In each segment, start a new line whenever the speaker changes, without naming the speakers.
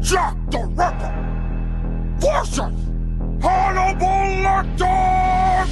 Jack the Ripper versus Hannibal Lecter!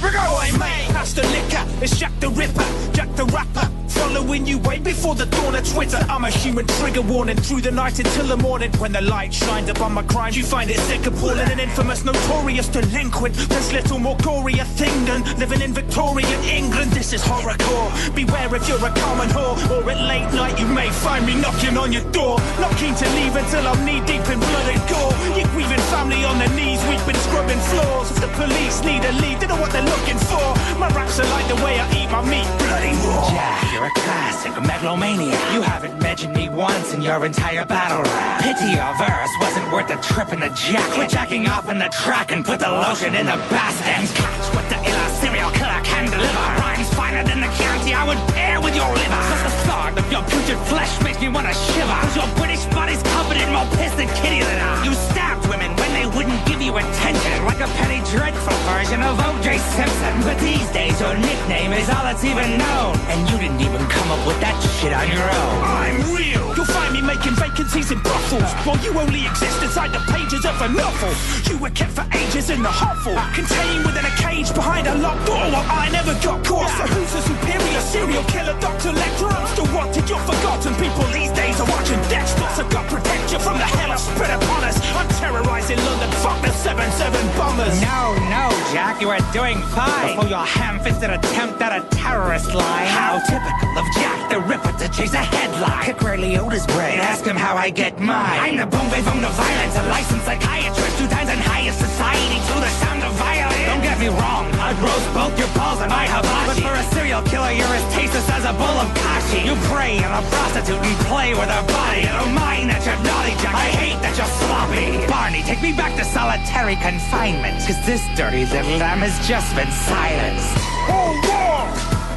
Oi mate, pass the liquor, it's Jack the Ripper, Jack the Rapper. Following you way before the dawn of Twitter. I'm a human trigger warning through the night until the morning. When the light shines upon my crimes, you find it sick, appalling. An infamous, notorious delinquent. There's little more gory a thing than living in Victorian England. This is horrorcore. Beware if you're a common whore, or at late night you may find me knocking on your door. Not keen to leave until I'm knee deep in blood and gore. Your grieving family on their knees, we've been scrubbing floors. If the police need a lead, they know what they're looking for. My raps are like the way I eat my meat, bloody raw.
Jack, you're a classic megalomania. You haven't mentioned me once in your entire battle rap. Pity your verse wasn't worth the trip in the jacket. Quit jacking off in the track and put the lotion in the basket. Catch what the illa serial killer can deliver. Rhymes finer than the Chianti I would pair with your liver. Just the thought of your putrid flesh makes me wanna shiver. Cause your British body's covered in more piss than kitty litter. You stabbed women when they wouldn't give you attention, like a Penny Dreadful version of O.J. Simpson. But these days your nickname is all that's even known, and you didn't even come up with that shit on your own.
I'm real. You'll find me making vacancies in brothels, while you only exist inside the pages of a novel. You were kept for ages in the hovel, contained within a cage behind a locked door. Well, I never got caught. So who's the superior serial killer, Dr. Lecter? I'm still wanted. You're forgotten. People these days are watching Dexter, so God protect you from the hell I've spread upon us. I'm terrorizing London. Fuck the 7-7 bombers.
No, Jack, you are doing fine before your ham-fisted attempt at a terrorist line. How typical of Jack the Ripper to chase a headline. Pick Ray Liotta's brain, ask him how I get mine. I'm the boom from the violence, a licensed psychiatrist, 2 times in highest society to the sound of violin. Don't get me wrong, I'd roast both your balls and my hibachi, but for a serial killer, you're as tasteless as a bowl of kashi. You prey on a prostitute and play with her body. I don't mind that you're naughty, Jack, I hate that you're sloppy. Barney, take me back to solitary confinement, cause this dirty little lamb has just been silenced.
Hold on!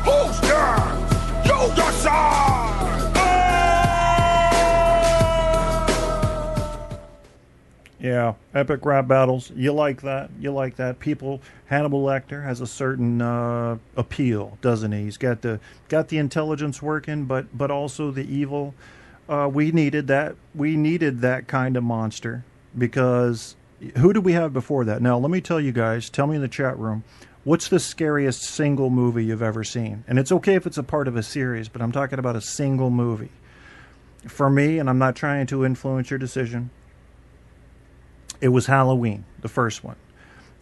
Who's there? You decide!
Yeah, epic rap battles. You like that? You like that? People, Hannibal Lecter has a certain appeal, doesn't he? He's got the intelligence working, but also the evil. We needed that. We needed that kind of monster, because who did we have before that? Now, let me tell you guys. Tell me in the chat room, what's the scariest single movie you've ever seen? And it's okay if it's a part of a series, but I'm talking about a single movie. For me, and I'm not trying to influence your decision, it was Halloween, the first one.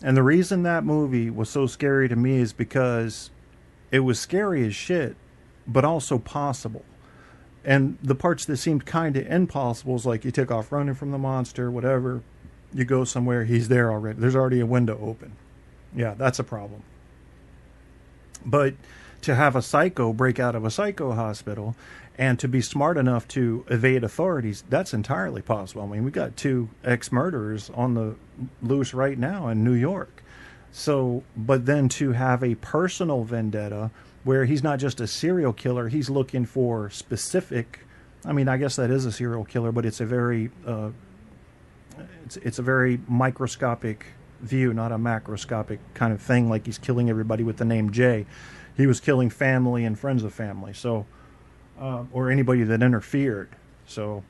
And the reason that movie was so scary to me is because it was scary as shit, but also possible. And the parts that seemed kind of impossible is like you take off running from the monster, whatever. You go somewhere, he's there already. There's already a window open. Yeah, that's a problem. But to have a psycho break out of a psycho hospital and to be smart enough to evade authorities, that's entirely possible. I mean, we got 2 ex-murderers on the loose right now in New York. So, but then to have a personal vendetta where he's not just a serial killer, he's looking for specific, I mean, I guess that is a serial killer, but it's a very, it's a very microscopic view, not a macroscopic kind of thing, like he's killing everybody with the name Jay. He was killing family and friends of family, so or anybody that interfered. So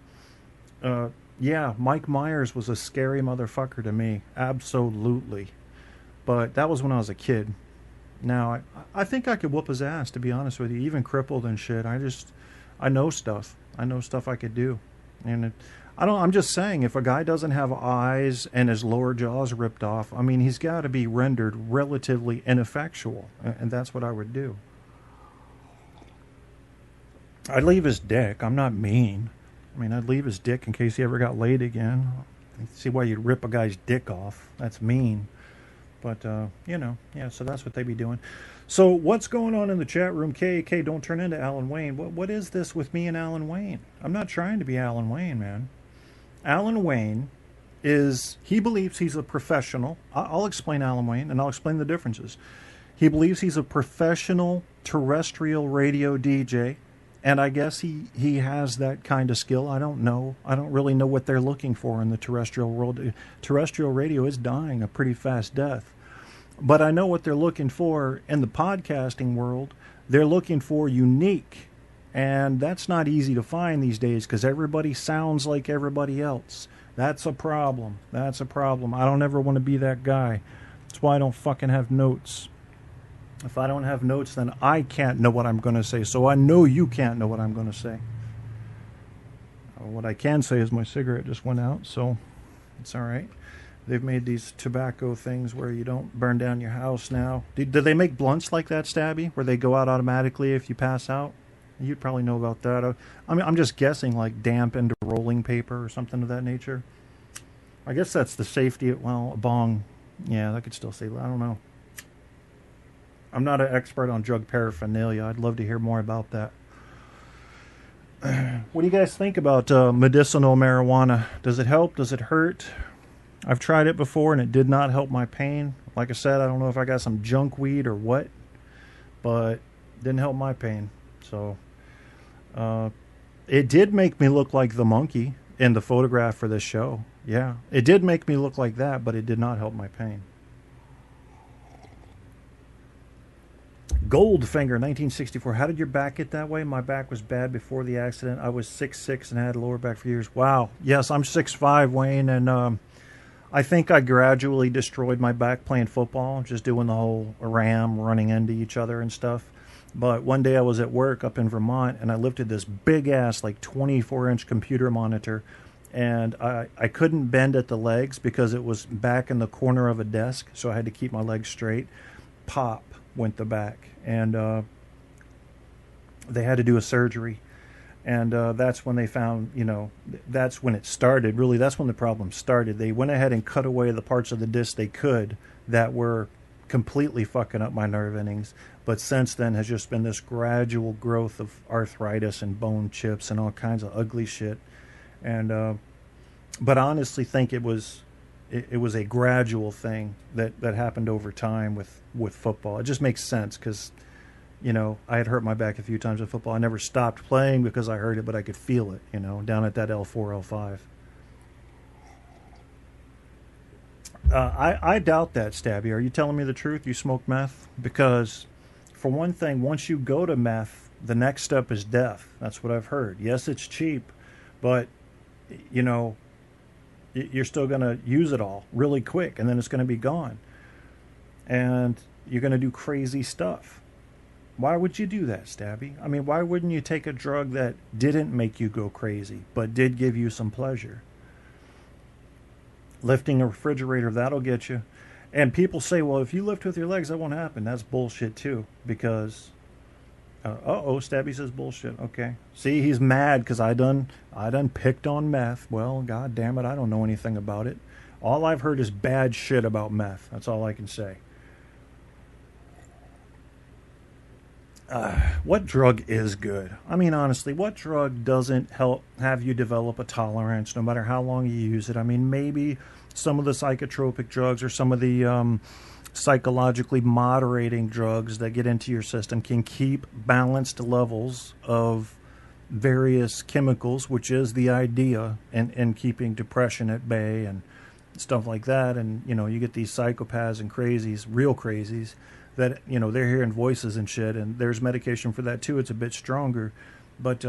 yeah, Mike Myers was a scary motherfucker to me, absolutely. But that was when I was a kid. Now I think I could whoop his ass, to be honest with you, even crippled and shit. I know stuff I could do. And I'm just saying, if a guy doesn't have eyes and his lower jaw's ripped off, I mean, he's got to be rendered relatively ineffectual, and that's what I would do. I'd leave his dick. I'm not mean. I mean, I'd leave his dick in case he ever got laid again. I see why you'd rip a guy's dick off. That's mean. But, you know, yeah, so that's what they be doing. So what's going on in the chat room? KK, don't turn into Alan Wayne. What is this with me and Alan Wayne? I'm not trying to be Alan Wayne, man. Alan Wayne he believes he's a professional. I'll explain Alan Wayne, and I'll explain the differences. He believes he's a professional terrestrial radio DJ, and I guess he has that kind of skill. I don't know. I don't really know what they're looking for in the terrestrial world. Terrestrial radio is dying a pretty fast death. But I know what they're looking for in the podcasting world. They're looking for unique And that's not easy to find these days because everybody sounds like everybody else. That's a problem. That's a problem. I don't ever want to be that guy. That's why I don't fucking have notes. If I don't have notes, then I can't know what I'm going to say. So I know you can't know what I'm going to say. What I can say is my cigarette just went out, so it's all right. They've made these tobacco things where you don't burn down your house now. Do they make blunts like that, Stabby, where they go out automatically if you pass out? You'd probably know about that. I mean, I'm just guessing, like damp into rolling paper or something of that nature. I guess that's the safety. Well, a bong, yeah, that could still save. I don't know. I'm not an expert on drug paraphernalia. I'd love to hear more about that. What do you guys think about medicinal marijuana? Does it help? Does it hurt? I've tried it before and it did not help my pain. Like I said, I don't know if I got some junk weed or what, but it didn't help my pain. So it did make me look like the monkey in the photograph for this show. Yeah, it did make me look like that, but it did not help my pain. Goldfinger, 1964. How did your back get that way? My back was bad before the accident. I was 6'6" and had a lower back for years. Wow. Yes, I'm 6'5", Wayne, and I think I gradually destroyed my back playing football, just doing the whole ram, running into each other and stuff. But one day I was at work up in Vermont, and I lifted this big-ass, like 24-inch computer monitor, and I couldn't bend at the legs because it was back in the corner of a desk, so I had to keep my legs straight. Pop went the back, and they had to do a surgery. And that's when they found, that's when it started. Really, that's when the problem started. They went ahead and cut away the parts of the disc they could that were completely fucking up my nerve endings. But since then has just been this gradual growth of arthritis and bone chips and all kinds of ugly shit. And but I honestly think it was a gradual thing that happened over time with football. It just makes sense because, I had hurt my back a few times with football. I never stopped playing because I hurt it, but I could feel it, down at that L4, L5. I doubt that, Stabby. Are you telling me the truth? You smoke meth? Because, for one thing, once you go to meth, the next step is death. That's what I've heard. Yes, it's cheap, but, you're still going to use it all really quick, and then it's going to be gone. And you're going to do crazy stuff. Why would you do that, Stabby? I mean, why wouldn't you take a drug that didn't make you go crazy, but did give you some pleasure? Lifting a refrigerator, that'll get you. And people say, well, if you lift with your legs, that won't happen. That's bullshit, too, because... Stabby says bullshit. Okay. See, he's mad because I done picked on meth. Well, god damn it, I don't know anything about it. All I've heard is bad shit about meth. That's all I can say. What drug is good? I mean, honestly, what drug doesn't have you develop a tolerance no matter how long you use it? I mean, maybe some of the psychotropic drugs or some of the psychologically moderating drugs that get into your system can keep balanced levels of various chemicals, which is the idea in keeping depression at bay and stuff like that. And, you get these psychopaths and crazies, real crazies, that, they're hearing voices and shit, and there's medication for that too. It's a bit stronger. But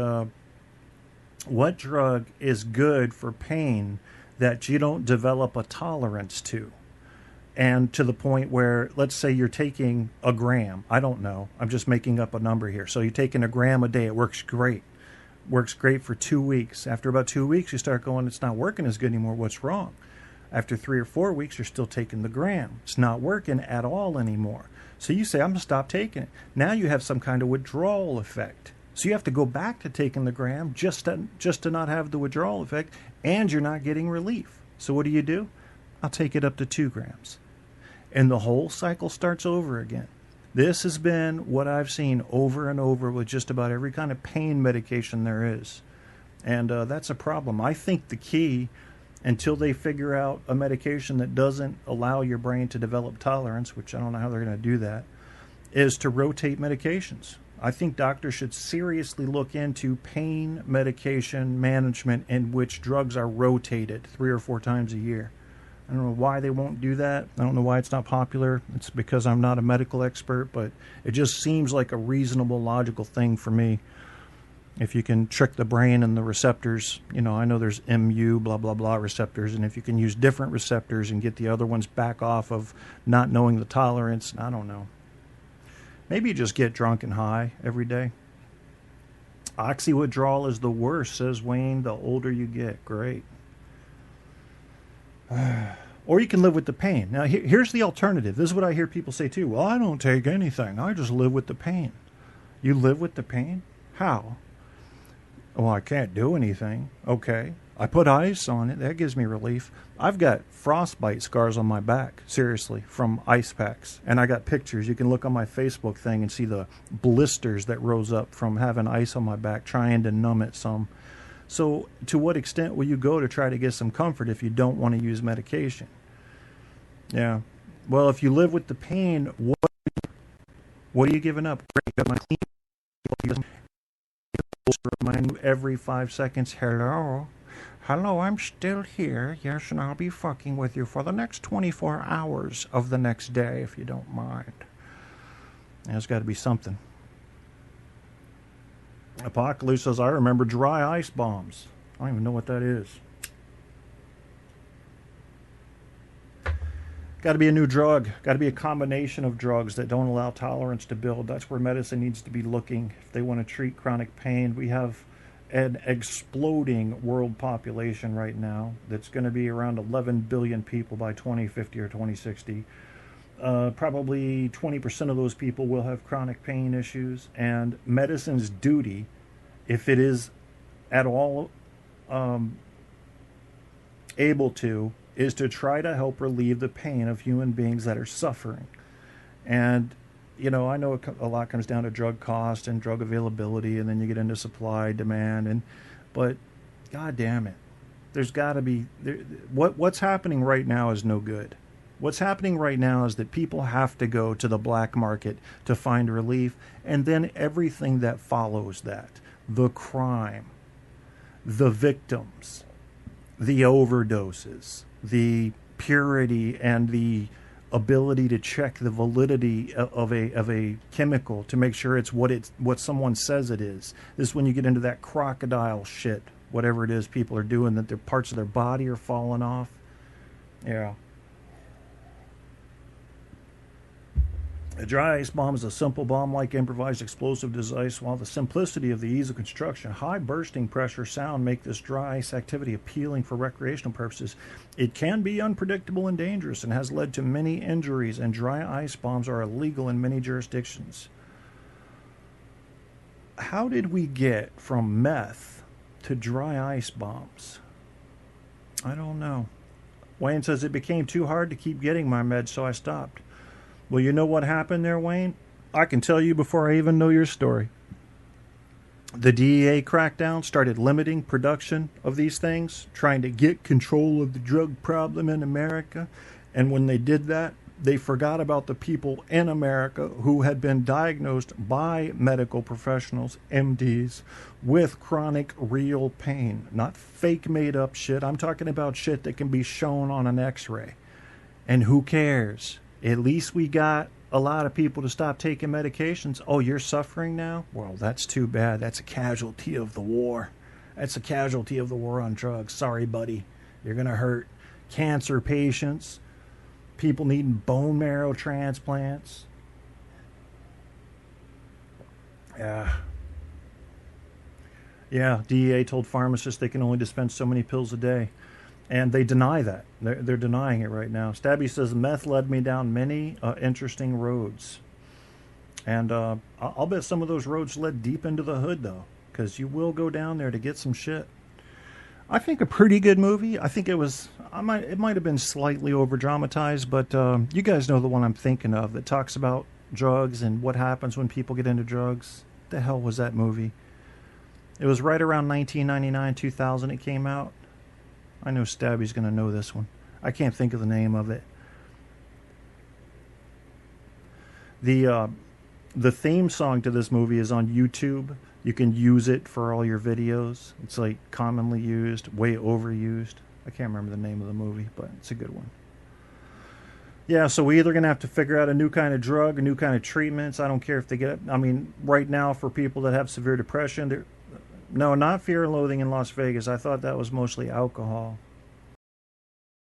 what drug is good for pain that you don't develop a tolerance to? And to the point where, let's say you're taking a gram. I don't know. I'm just making up a number here. So you're taking a gram a day. It works great. Works great for 2 weeks. After about 2 weeks, you start going, it's not working as good anymore. What's wrong? After 3 or 4 weeks, you're still taking the gram. It's not working at all anymore. So you say, I'm going to stop taking it. Now you have some kind of withdrawal effect. So you have to go back to taking the gram just to not have the withdrawal effect, and you're not getting relief. So what do? I'll take it up to 2 grams. And the whole cycle starts over again. This has been what I've seen over and over with just about every kind of pain medication there is. And that's a problem. I think the key, until they figure out a medication that doesn't allow your brain to develop tolerance, which I don't know how they're going to do that, is to rotate medications. I think doctors should seriously look into pain medication management in which drugs are rotated 3 or 4 times a year. I don't know why they won't do that. I don't know why it's not popular. It's because I'm not a medical expert, but it just seems like a reasonable, logical thing for me. If you can trick the brain and the receptors, you know, I know there's MU, blah, blah, blah receptors, and if you can use different receptors and get the other ones back off of not knowing the tolerance, I don't know. Maybe you just get drunk and high every day. Oxy withdrawal is the worst, says Wayne, the older you get. Great. Or you can live with the pain. Now, here's the alternative. This is what I hear people say, too. Well, I don't take anything. I just live with the pain. You live with the pain? How? Well, I can't do anything. Okay. I put ice on it. That gives me relief. I've got frostbite scars on my back, seriously, from ice packs. And I got pictures. You can look on my Facebook thing and see the blisters that rose up from having ice on my back, trying to numb it some. So to what extent will you go to try to get some comfort if you don't want to use medication? Yeah. Well, if you live with the pain, what are you giving up? Great. Got my clean. Remind you every 5 seconds, hello, I'm still here, yes, and I'll be fucking with you for the next 24 hours of the next day, if you don't mind. There's got to be something. Apocalypse says, I remember dry ice bombs. I don't even know what that is. Got to be a new drug. Got to be a combination of drugs that don't allow tolerance to build. That's where medicine needs to be looking if they want to treat chronic pain. We have an exploding world population right now that's going to be around 11 billion people by 2050 or 2060. Probably 20% of those people will have chronic pain issues. And medicine's duty, if it is at all able to, is to try to help relieve the pain of human beings that are suffering. And, you know, I know a lot comes down to drug cost and drug availability, and then you get into supply, demand, but God damn it, there's got to be, what's happening right now is no good. What's happening right now is that people have to go to the black market to find relief, and then everything that follows that, the crime, the victims, the overdoses, the purity and the ability to check the validity of a chemical to make sure it's what someone says it is. This is when you get into that crocodile shit, whatever it is people are doing, that their parts of their body are falling off. Yeah. A dry ice bomb is a simple bomb-like improvised explosive device. While the simplicity of the ease of construction, high bursting pressure sound make this dry ice activity appealing for recreational purposes, it can be unpredictable and dangerous and has led to many injuries, and dry ice bombs are illegal in many jurisdictions. How did we get from meth to dry ice bombs? I don't know. Wayne says, it became too hard to keep getting my meds, so I stopped. Well, you know what happened there, Wayne? I can tell you before I even know your story. The DEA crackdown started limiting production of these things, trying to get control of the drug problem in America. And when they did that, they forgot about the people in America who had been diagnosed by medical professionals, MDs, with chronic real pain. Not fake made up shit. I'm talking about shit that can be shown on an x-ray. And who cares? At least we got a lot of people to stop taking medications. Oh, you're suffering now? Well, that's too bad. That's a casualty of the war. That's a casualty of the war on drugs. Sorry, buddy. You're going to hurt cancer patients, people needing bone marrow transplants. Yeah, DEA told pharmacists they can only dispense so many pills a day. And they deny that. They're denying it right now. Stabby says, meth led me down many interesting roads. And I'll bet some of those roads led deep into the hood, though, because you will go down there to get some shit. I think a pretty good movie. I think it was, it might have been slightly over-dramatized, but you guys know the one I'm thinking of that talks about drugs and what happens when people get into drugs. What the hell was that movie? It was right around 1999, 2000 it came out. I know Stabby's going to know this one. I can't think of the name of it. The theme song to this movie is on YouTube. You can use it for all your videos. It's like commonly used, way overused. I can't remember the name of the movie, but it's a good one. Yeah, so we're either going to have to figure out a new kind of drug, a new kind of treatments. I don't care if they get it. I mean, right now for people that have severe depression, No, not Fear and Loathing in Las Vegas. I thought that was mostly alcohol.